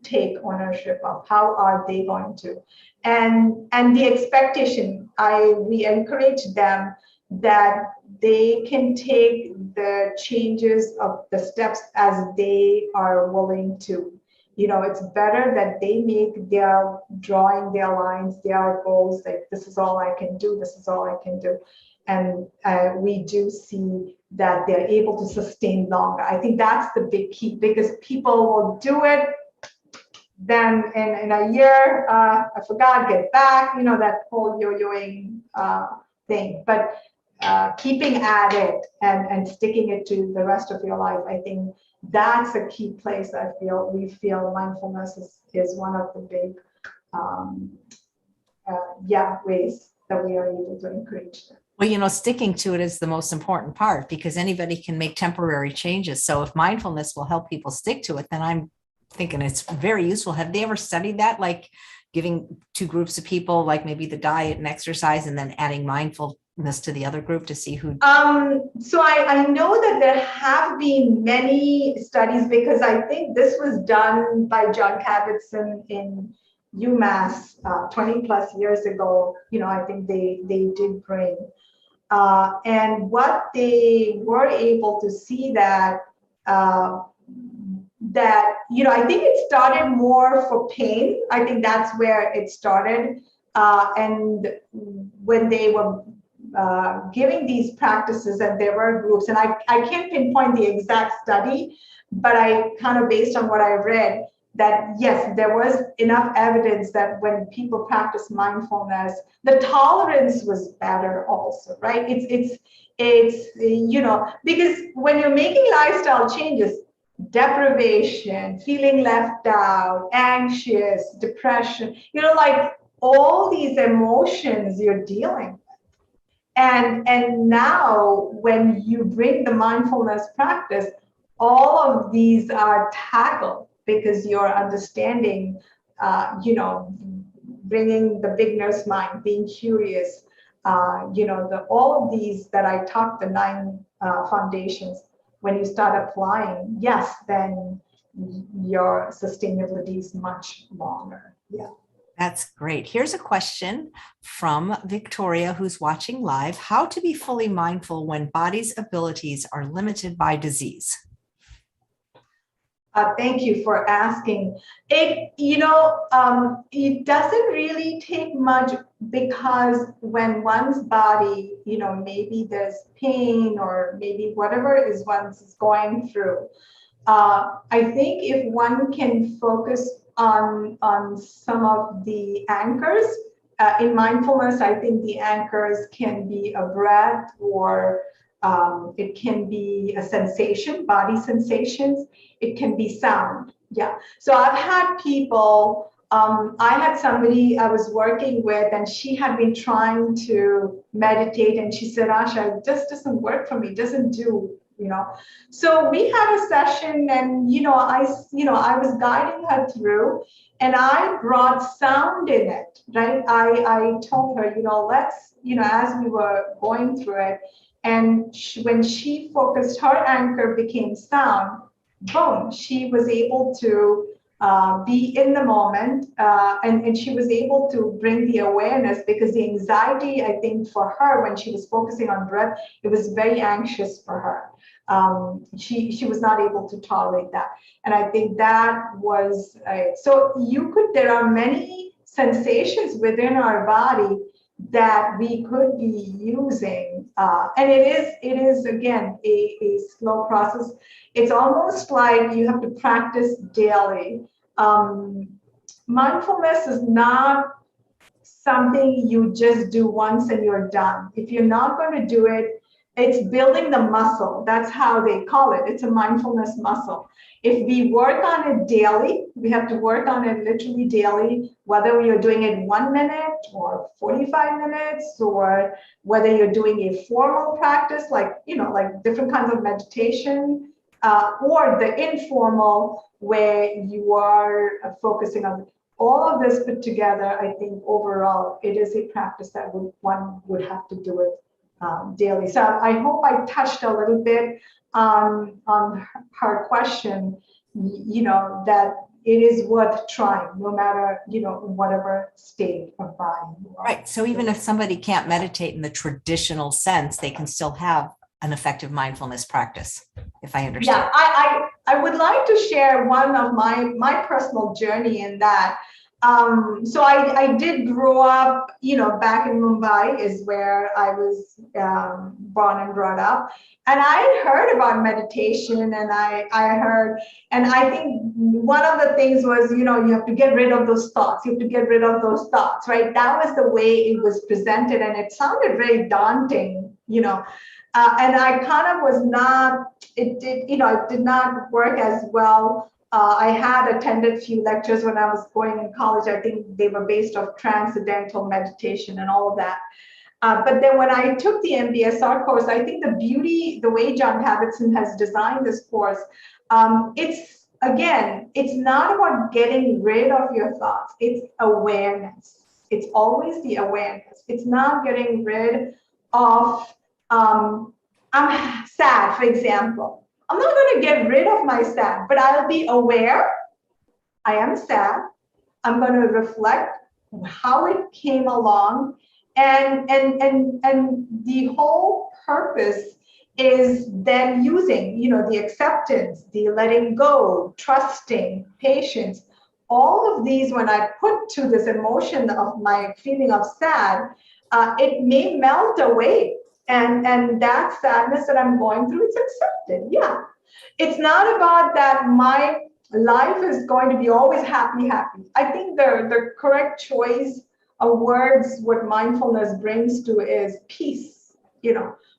take ownership of. How are they going to? And the expectation, we encourage them that they can take the changes of the steps as they are willing to. It's better that they make their drawing their lines, their goals, like this is all I can do, this is all I can do. And we do see that they're able to sustain longer. I think that's the big key, because people will do it, then in a year, I forgot, get back, that whole yo-yoing thing. But keeping at it and sticking it to the rest of your life, I think that's a key place. We feel mindfulness is one of the big ways that we are able to encourage them. Well, sticking to it is the most important part, because anybody can make temporary changes. So if mindfulness will help people stick to it, then I'm thinking it's very useful. Have they ever studied that, like giving two groups of people, like maybe the diet and exercise, and then adding mindfulness to the other group to see who? So I know that there have been many studies, because I think this was done by John Kabat-Zinn in UMass 20 plus years ago. I think they did bring, and what they were able to see that I think it started more for pain. I think that's where it started, and when they were giving these practices, and there were groups, and I can't pinpoint the exact study, but I kind of, based on what I read, that yes, there was enough evidence that when people practice mindfulness, the tolerance was better also, right? It's because when you're making lifestyle changes, deprivation, feeling left out, anxious, depression, like all these emotions you're dealing with. And now when you bring the mindfulness practice, all of these are tackled, because you're understanding, bringing the beginner's mind, being curious, all of these that I taught, the 9 foundations, when you start applying, yes, then your sustainability is much longer. Yeah. That's great. Here's a question from Victoria, who's watching live. How to be fully mindful when body's abilities are limited by disease? Thank you for asking. It doesn't really take much because when one's body, maybe there's pain or maybe whatever is one's going through. I think if one can focus on some of the anchors in mindfulness, I think the anchors can be a breath or it can be a sensation, body sensations. It can be sound. Yeah. So I've had people, I had somebody I was working with and she had been trying to meditate and she said, Asha, it just doesn't work for me, doesn't do. So we had a session and, I was guiding her through and I brought sound in it, right? I told her, let's, as we were going through it, and when she focused, her anchor became sound, boom, she was able to be in the moment and she was able to bring the awareness because the anxiety, I think for her, when she was focusing on breath, it was very anxious for her. She was not able to tolerate that. And I think that was, there are many sensations within our body that we could be using. And it is again, a slow process. It's almost like you have to practice daily. Mindfulness is not something you just do once and you're done. If you're not going to do it, it's building the muscle. That's how they call it. It's a mindfulness muscle. If we work on it daily, we have to work on it literally daily, whether you're doing it 1 minute or 45 minutes, or whether you're doing a formal practice, like different kinds of meditation, or the informal where you are focusing on all of this put together. I think overall, it is a practice that one would have to do it daily. So I hope I touched a little bit on her question, that it is worth trying no matter, whatever state of body you are. Right. So even if somebody can't meditate in the traditional sense, they can still have an effective mindfulness practice, if I understand. Yeah, I would like to share one of my personal journey in that. So I did grow up, back in Mumbai is where I was born and brought up. And I had heard about meditation and I think one of the things was, you have to get rid of those thoughts. You have to get rid of those thoughts, right? That was the way it was presented. And it sounded very daunting, and I kind of was not, it did not work as well. I had attended a few lectures when I was going in college. I think they were based off transcendental meditation and all of that. But then when I took the MBSR course, I think the way John Kabat-Zinn has designed this course, it's not about getting rid of your thoughts. It's awareness. It's always the awareness. It's not getting rid of, I'm sad, for example. I'm not going to get rid of my sad, but I'll be aware I am sad. I'm going to reflect how it came along. And the whole purpose is then using, the acceptance, the letting go, trusting, patience, all of these, when I put to this emotion of my feeling of sad, it may melt away. And that sadness that I'm going through, it's accepted. Yeah. It's not about that my life is going to be always happy, happy. I think the correct choice of words, what mindfulness brings to is peace,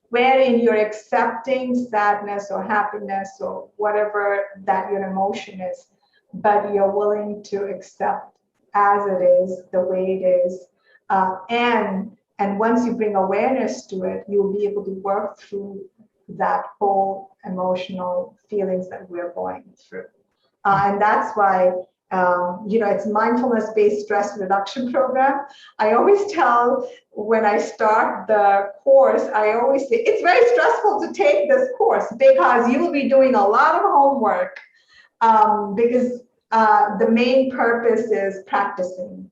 wherein you're accepting sadness or happiness or whatever that your emotion is, but you're willing to accept as it is, the way it is. And once you bring awareness to it, you'll be able to work through that whole emotional feelings that we're going through. And that's why, it's mindfulness-based stress reduction program. I always tell when I start the course, I always say, it's very stressful to take this course because you will be doing a lot of homework because the main purpose is practicing.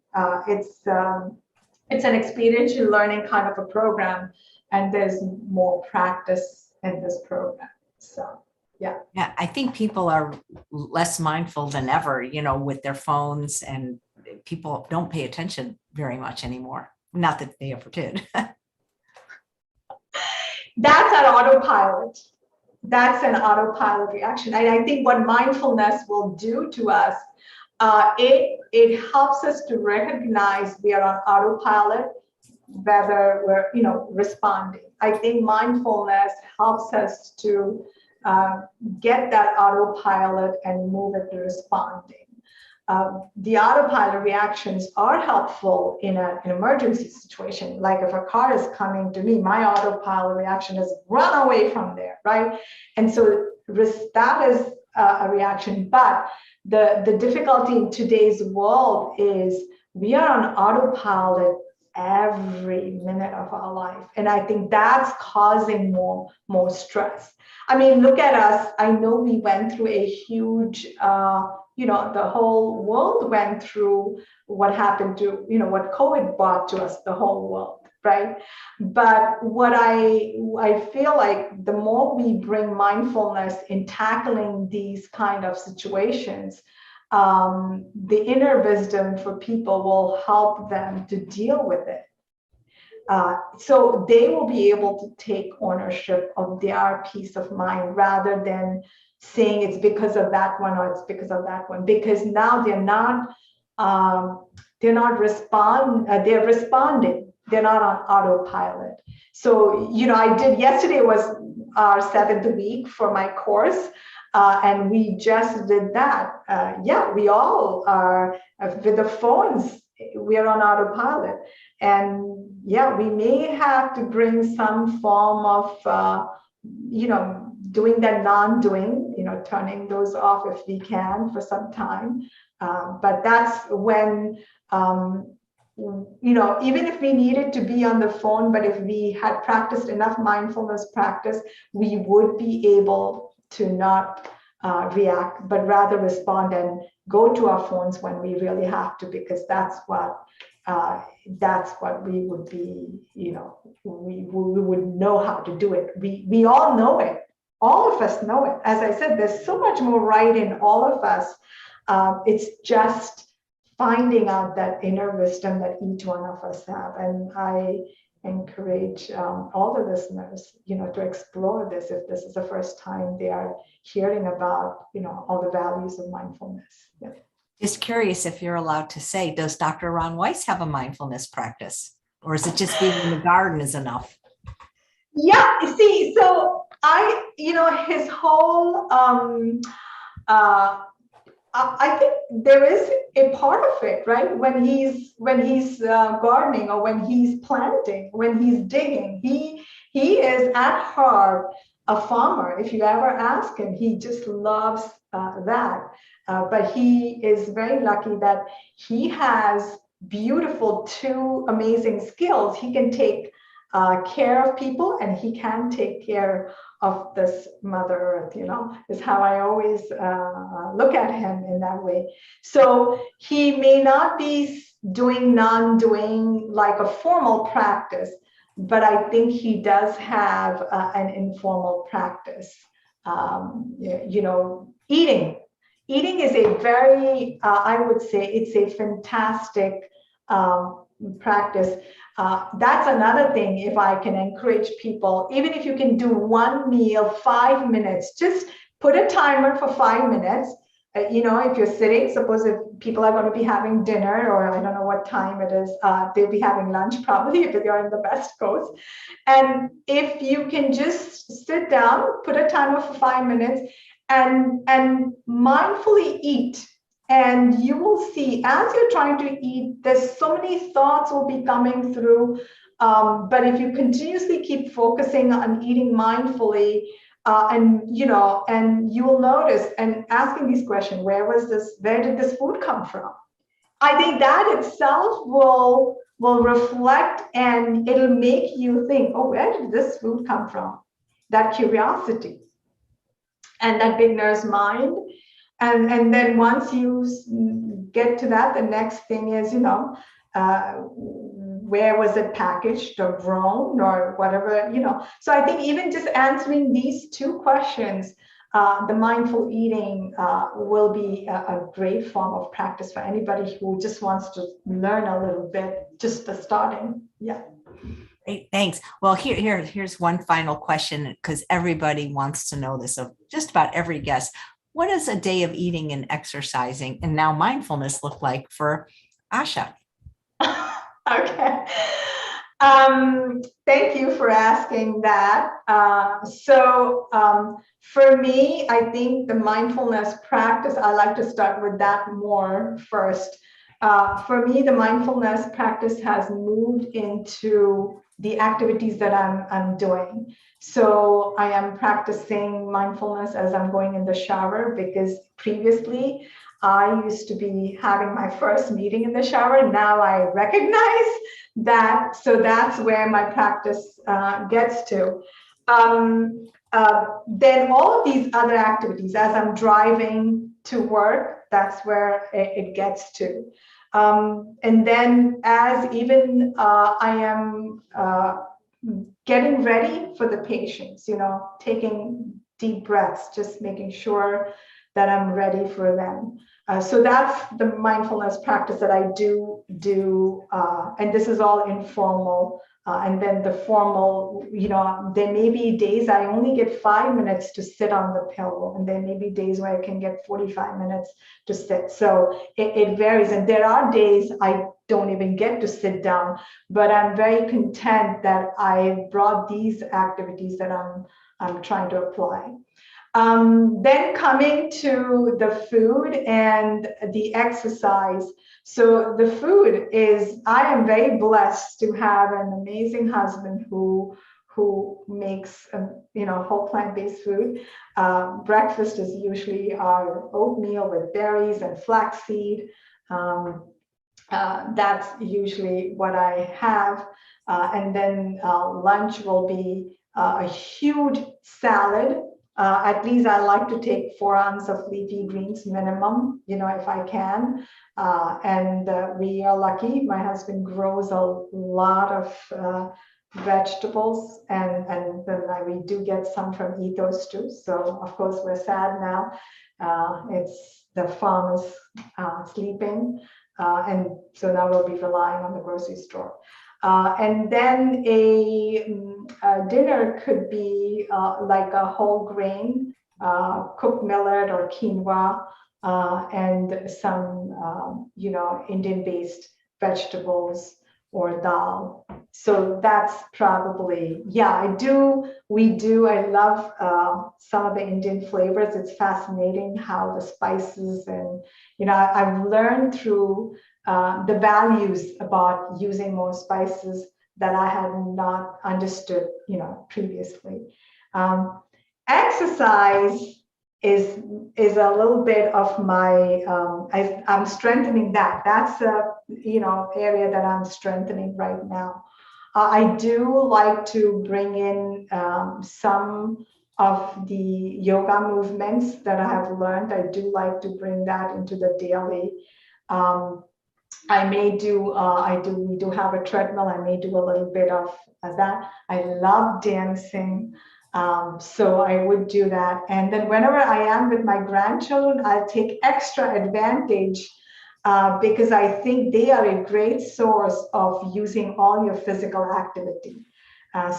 It's an experiential learning kind of a program, and there's more practice in this program. So Yeah. Yeah, I think people are less mindful than ever, with their phones, and people don't pay attention very much anymore. Not that they ever did. That's an autopilot. That's an autopilot reaction. And I think what mindfulness will do to us, it helps us to recognize we are on autopilot, whether we're responding. I think mindfulness helps us to get that autopilot and move it to responding. The autopilot reactions are helpful in an emergency situation. Like if a car is coming to me, my autopilot reaction is run away from there, right? And so that is a reaction. But the difficulty in today's world is we are on autopilot every minute of our life. And I think that's causing more stress. I mean, look at us. I know we went through a huge, the whole world went through what happened to, what COVID brought to us, the whole world, right? But what I feel like the more we bring mindfulness in tackling these kind of situations, the inner wisdom for people will help them to deal with it. So they will be able to take ownership of their peace of mind rather than saying it's because of that one or it's because of that one, because now they're responding. They're not on autopilot. So, yesterday was our 7th week for my course. And we just did that. We all are with the phones. We are on autopilot. And we may have to bring some form of, doing that non-doing, turning those off if we can for some time. But that's when, even if we needed to be on the phone, but if we had practiced enough mindfulness practice, we would be able to not react, but rather respond and go to our phones when we really have to, because that's what we would be, we would know how to do it. We all know it. All of us know it. As I said, there's so much more right in all of us. It's just finding out that inner wisdom that each one of us have. And I encourage all the listeners, to explore this if this is the first time they are hearing about, all the values of mindfulness. Yeah. Just curious if you're allowed to say, does Dr. Ron Weiss have a mindfulness practice? Or is it just being in the garden is enough? Yeah, see, so his whole, I think there is a part of it, right? When he's gardening or when he's planting, when he's digging, he is at heart a farmer. If you ever ask him, he just loves that. But he is very lucky that he has beautiful 2 amazing skills. He can take care of people and he can take care of this Mother Earth, is how I always look at him in that way. So he may not be doing non-doing like a formal practice, but I think he does have an informal practice. Eating. Eating is a very, I would say it's a fantastic practice. That's another thing, if I can encourage people, even if you can do one meal, 5 minutes, just put a timer for 5 minutes. If you're sitting, suppose if people are going to be having dinner, or I don't know what time it is, they'll be having lunch probably if you're in the West Coast. And if you can just sit down, put a timer for 5 minutes and mindfully eat. And you will see, as you're trying to eat, there's so many thoughts will be coming through. But if you continuously keep focusing on eating mindfully, and you will notice and asking these questions, where did this food come from? I think that itself will reflect, and it'll make you think, oh, where did this food come from? That curiosity and that beginner's mind. And then once you get to that, the next thing is, where was it packaged or grown or whatever, So I think even just answering these 2 questions the mindful eating will be a great form of practice for anybody who just wants to learn a little bit, just the starting. Yeah. Great, thanks. Well, here's one final question, because everybody wants to know this of just about every guest. What does a day of eating and exercising and now mindfulness look like for Asha? Okay. Thank you for asking that. For me, I think the mindfulness practice, I like to start with that more first. For me, the mindfulness practice has moved into the activities that I'm doing. So I am practicing mindfulness as I'm going in the shower, because previously I used to be having my first meeting in the shower. Now I recognize that. So that's where my practice gets to. Then all of these other activities, as I'm driving to work, that's where it gets to. And then as even I am getting ready for the patients, taking deep breaths, just making sure that I'm ready for them. So that's the mindfulness practice that I do, and this is all informal. And then the formal, there may be days I only get 5 minutes to sit on the pillow, and there may be days where I can get 45 minutes to sit. So it varies. And there are days I don't even get to sit down, but I'm very content that I brought these activities that I'm trying to apply. Then coming to the food and the exercise. So the food is, I am very blessed to have an amazing husband who makes whole plant-based food. Breakfast is usually our oatmeal with berries and flaxseed. That's usually what I have. And then lunch will be a huge salad. At least I like to take 4 ounces of leafy greens minimum, if I can. And we are lucky. My husband grows a lot of vegetables, and then we do get some from Ethos too. So of course we're sad now. It's the farm is sleeping, and so now we'll be relying on the grocery store. And then a dinner could be like a whole grain, cooked millet or quinoa, and some, Indian-based vegetables or dal. So that's probably, I love some of the Indian flavors. It's fascinating how the spices and, I've learned through the values about using more spices that I had not understood, previously. Exercise is a little bit of my, I'm strengthening that. That's a, area that I'm strengthening right now. I do like to bring in some of the yoga movements that I have learned. I do like to bring that into the daily. I may do, we do have a treadmill. I may do a little bit of that. I love dancing. So I would do that. And then whenever I am with my grandchildren, I'll take extra advantage because I think they are a great source of using all your physical activity.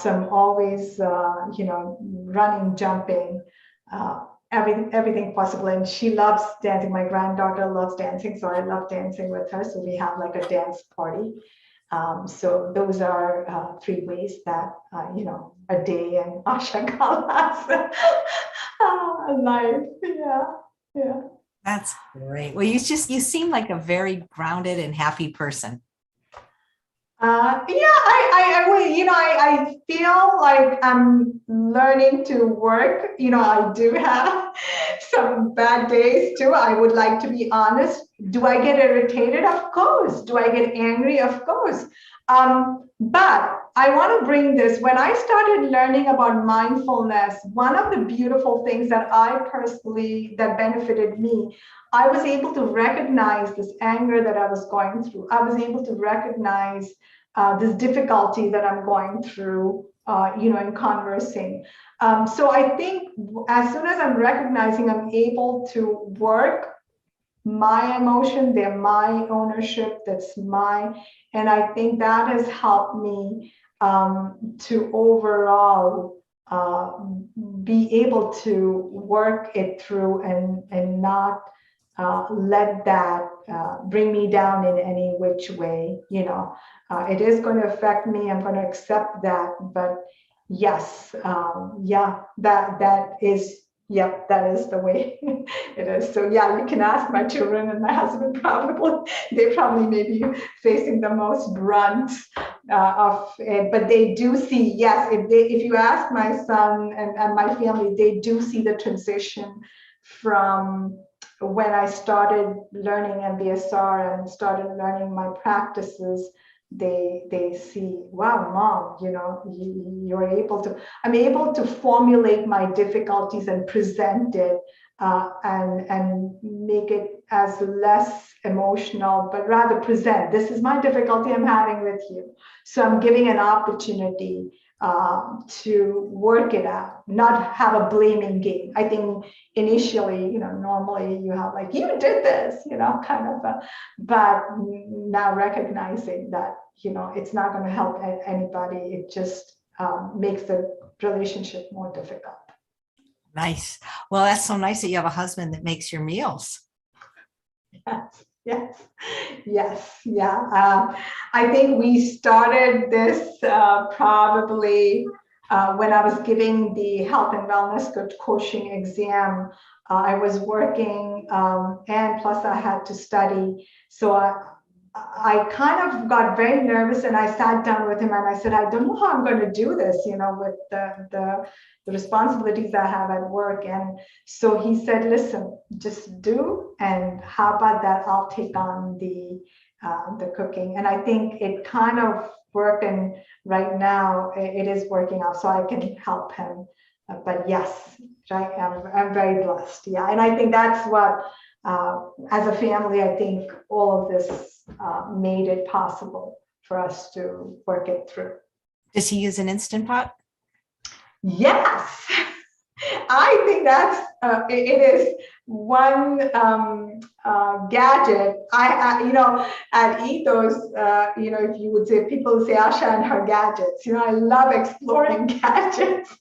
So I'm always, running, jumping, everything possible. And she loves dancing. My granddaughter loves dancing, so I love dancing with her. So we have like a dance party. So those are 3 ways that, a day and Asha Gala's life. Yeah. That's great. Well, you seem like a very grounded and happy person. I feel like I'm learning to work. I do have some bad days too. I would like to be honest. Do I get irritated? Of course. Do I get angry? Of course. But I want to bring this. When I started learning about mindfulness, one of the beautiful things that that benefited me, I was able to recognize this anger that I was going through. I was able to recognize this difficulty that I'm going through, in conversing. So I think as soon as I'm recognizing I'm able to work my emotion, they're my ownership, that's my, and I think that has helped me to overall be able to work it through and not let that bring me down in any which way. It is going to affect me. I'm going to accept that, but yes, yeah, that is. Yep, that is the way it is. So yeah, you can ask my children and my husband probably, they probably may be facing the most brunt of it, but they do see, yes, if you ask my son and my family, they do see the transition from when I started learning MBSR and started learning my practices. They see, wow, mom, you're able to, I'm able to formulate my difficulties and present it and make it as less emotional, but rather present, this is my difficulty I'm having with you. So I'm giving an opportunity to work it out, not have a blaming game. I think initially, normally you have like, you did this, kind of, but now recognizing that, it's not going to help anybody. It just makes the relationship more difficult. Nice. Well, that's so nice that you have a husband that makes your meals. Yes. Yeah. I think we started this probably when I was giving the health and wellness coaching exam. I was working and plus I had to study. So I kind of got very nervous and I sat down with him and I said, I don't know how I'm going to do this, with the responsibilities I have at work. And so he said, listen, just do. And how about that? I'll take on the cooking. And I think it kind of worked. And right now it is working out so I can help him. But yes, right, I'm very blessed. Yeah. And I think that's what, as a family, I think all of this made it possible for us to work it through. Does he use an Instant Pot? Yes, I think that's it is one gadget. At Ethos, if you would say, people say Asha and her gadgets. I love exploring gadgets.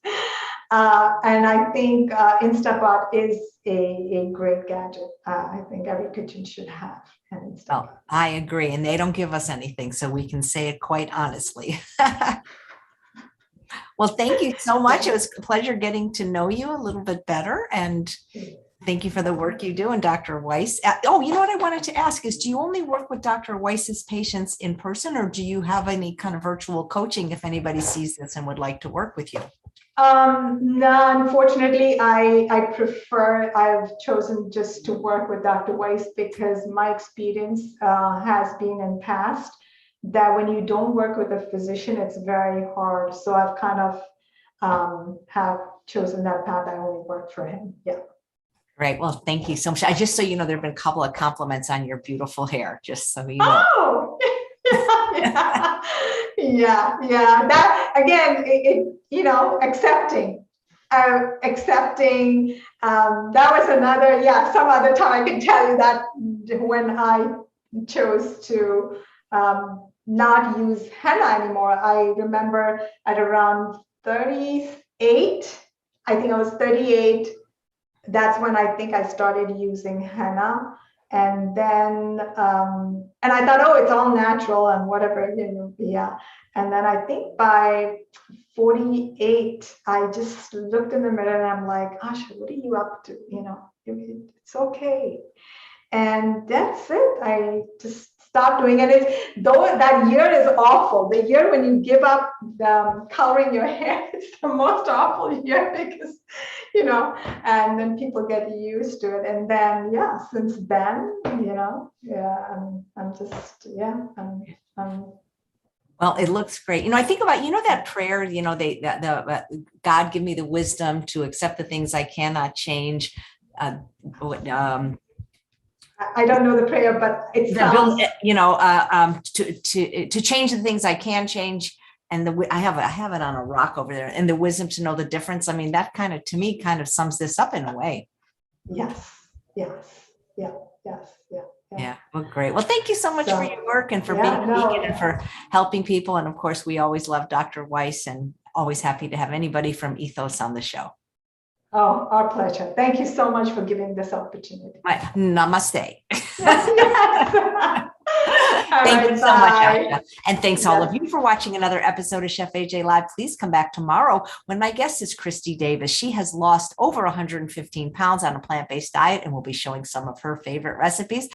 And I think Instapot is a great gadget. I think every kitchen should have an Instapot. Well, I agree. And they don't give us anything, so we can say it quite honestly. Well, thank you so much. It was a pleasure getting to know you a little bit better. And thank you for the work you do. And Dr. Weiss. Oh, you know what I wanted to ask is, do you only work with Dr. Weiss's patients in person, or do you have any kind of virtual coaching if anybody sees this and would like to work with you? No, unfortunately, I've chosen just to work with Dr. Weiss because my experience has been in past that when you don't work with a physician, it's very hard. So I've kind of have chosen that path. I only work for him. Yeah. Great. Well, thank you so much. Just so you know, there have been a couple of compliments on your beautiful hair, just so you know. Oh, yeah. That again, accepting. That was another, some other time I can tell you that when I chose to not use henna anymore. I remember at around 38, I think I was 38. That's when I think I started using henna. And then, and I thought, oh, it's all natural and whatever, yeah. And then I think by 48, I just looked in the mirror and I'm like, Asha, what are you up to? It's okay. And that's it. I just stopped doing it. Though that year is awful. The year when you give up coloring your hair, it's the most awful year because, and then people get used to it. And then, since then, I'm just, well, it looks great. I think about, that prayer, God give me the wisdom to accept the things I cannot change. I don't know the prayer, but it sounds, to change the things I can change, And I have it on a rock over there, and the wisdom to know the difference. I mean, that kind of, to me, kind of sums this up in a way. Yes, yes, yeah, yes, yeah. Yeah. Well, great. Well, thank you so much for your work and for being a beacon and for helping people. And of course, we always love Dr. Weiss and always happy to have anybody from Ethos on the show. Oh, our pleasure. Thank you so much for giving this opportunity. Namaste. Yes. Thank you so much, Asha. And thanks all of you for watching another episode of Chef AJ Live. Please come back tomorrow when my guest is Christy Davis. She has lost over 115 pounds on a plant-based diet and will be showing some of her favorite recipes.